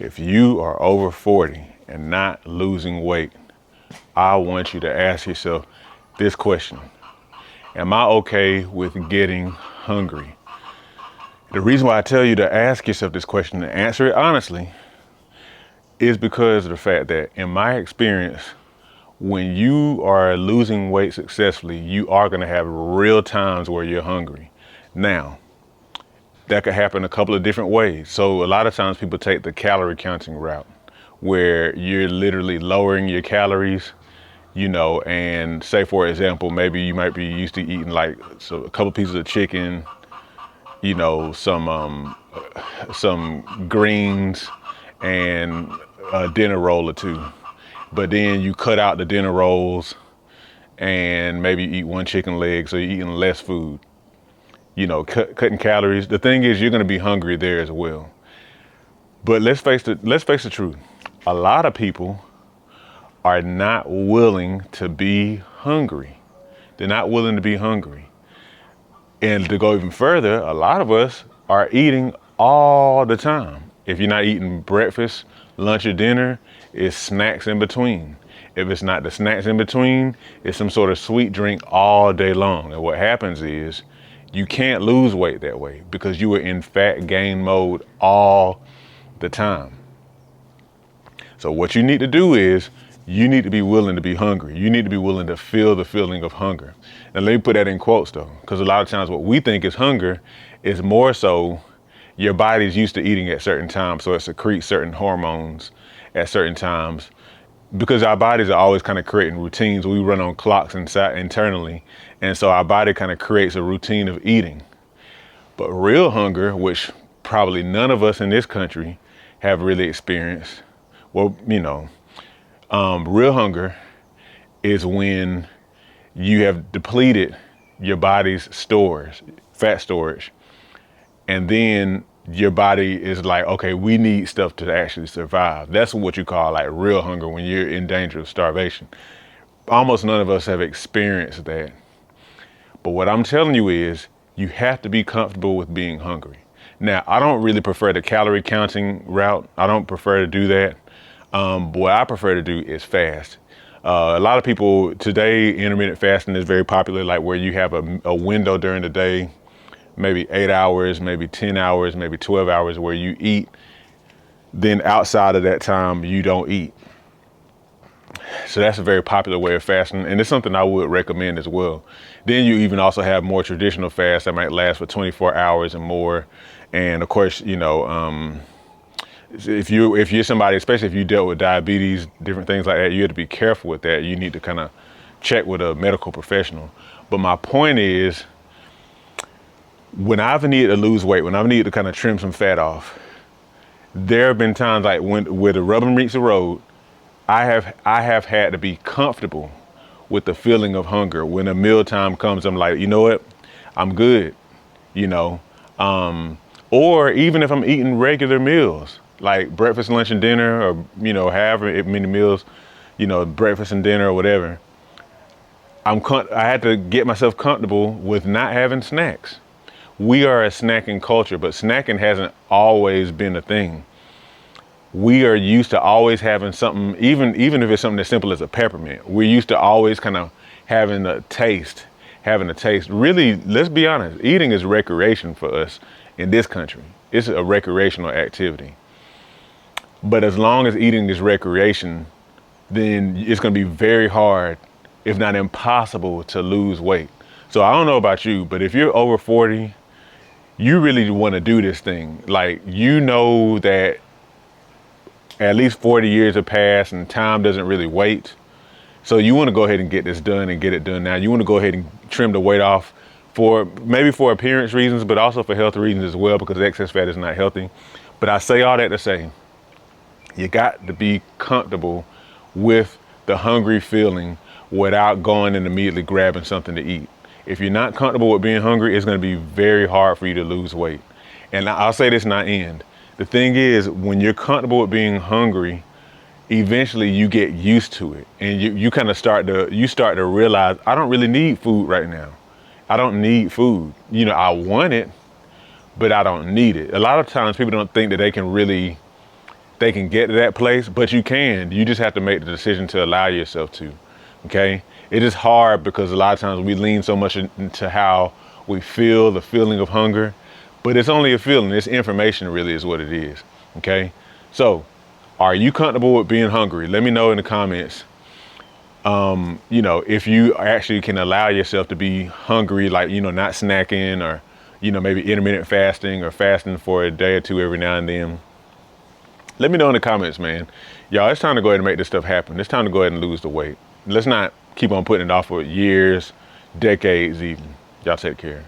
If you are over 40 and not losing weight, I want you to ask yourself this question. Am I okay with getting hungry? The reason why I tell you to ask yourself this question and answer it honestly is because of the fact that in my experience, when you are losing weight successfully, you are going to have real times where you're hungry. Now, that could happen a couple of different ways. So a lot of times people take the calorie counting route where you're literally lowering your calories, and say for example, maybe you might be used to eating like a couple pieces of chicken, some greens and a dinner roll or two. But then you cut out the dinner rolls and maybe eat one chicken leg, so you're eating less food. Cutting calories. The thing is, you're going to be hungry there as well. But let's face the truth. A lot of people are not willing to be hungry. They're not willing to be hungry. And to go even further, a lot of us are eating all the time. If you're not eating breakfast, lunch, or dinner, it's snacks in between. If it's not the snacks in between, it's some sort of sweet drink all day long. And what happens is you can't lose weight that way because you are in fat gain mode all the time. So what you need to do is you need to be willing to be hungry. You need to be willing to feel the feeling of hunger. And let me put that in quotes though, because a lot of times what we think is hunger is more so your body's used to eating at certain times. So it secretes certain hormones at certain times because our bodies are always kind of creating routines. We run on clocks inside internally. And so our body kind of creates a routine of eating. But real hunger, which probably none of us in this country have really experienced, real hunger is when you have depleted your body's stores, fat storage, and then your body is like, okay, we need stuff to actually survive. That's what you call like real hunger when you're in danger of starvation. Almost none of us have experienced that. But what I'm telling you is you have to be comfortable with being hungry. Now, I don't really prefer the calorie counting route. I don't prefer to do that. What I prefer to do is fast. A lot of people today, intermittent fasting is very popular, like where you have a window during the day, maybe 8 hours, maybe 10 hours, maybe 12 hours where you eat. Then outside of that time, you don't eat. So that's a very popular way of fasting, and it's something I would recommend as well. Then you even also have more traditional fasts that might last for 24 hours and more. And of course, if you're somebody, especially if you dealt with diabetes, different things like that, you have to be careful with that. You need to kind of check with a medical professional. But my point is, when I've needed to lose weight, when I've needed to kind of trim some fat off, there have been times like where the rubber meets the road. I have had to be comfortable with the feeling of hunger. When a meal time comes, I'm like, you know what? I'm good, or even if I'm eating regular meals, like breakfast, lunch, and dinner, or, however many meals, breakfast and dinner or whatever, I had to get myself comfortable with not having snacks. We are a snacking culture, but snacking hasn't always been a thing. We are used to always having something, even if it's something as simple as a peppermint. We're used to always kind of having a taste. Really, let's be honest, eating is recreation for us in this country. It's a recreational activity. But as long as eating is recreation, then it's going to be very hard, if not impossible, to lose weight. So I don't know about you, but if you're over 40, you really want to do this thing. Like, that at least 40 years have passed and time doesn't really wait. So you want to go ahead and get this done and get it done now. You want to go ahead and trim the weight off for appearance reasons, but also for health reasons as well, because excess fat is not healthy. But I say all that to say, you got to be comfortable with the hungry feeling without going and immediately grabbing something to eat. If you're not comfortable with being hungry, it's going to be very hard for you to lose weight. And I'll say this, not end. The thing is, when you're comfortable with being hungry, eventually you get used to it, and you kind of start to realize, I don't really need food right now. I don't need food. I want it, but I don't need it. A lot of times people don't think that they can really they can get to that place, but you can. You just have to make the decision to allow yourself to, okay? It is hard because a lot of times we lean so much into how we feel, the feeling of hunger, but it's only a feeling. It's information really is what it is, okay? So, are you comfortable with being hungry? Let me know in the comments. You know, if you actually can allow yourself to be hungry, like, you know, not snacking or, you know, maybe intermittent fasting or fasting for a day or two every now and then. Let me know in the comments, man. Y'all, it's time to go ahead and make this stuff happen. It's time to go ahead and lose the weight. Let's not keep on putting it off for years, decades even. Y'all take care.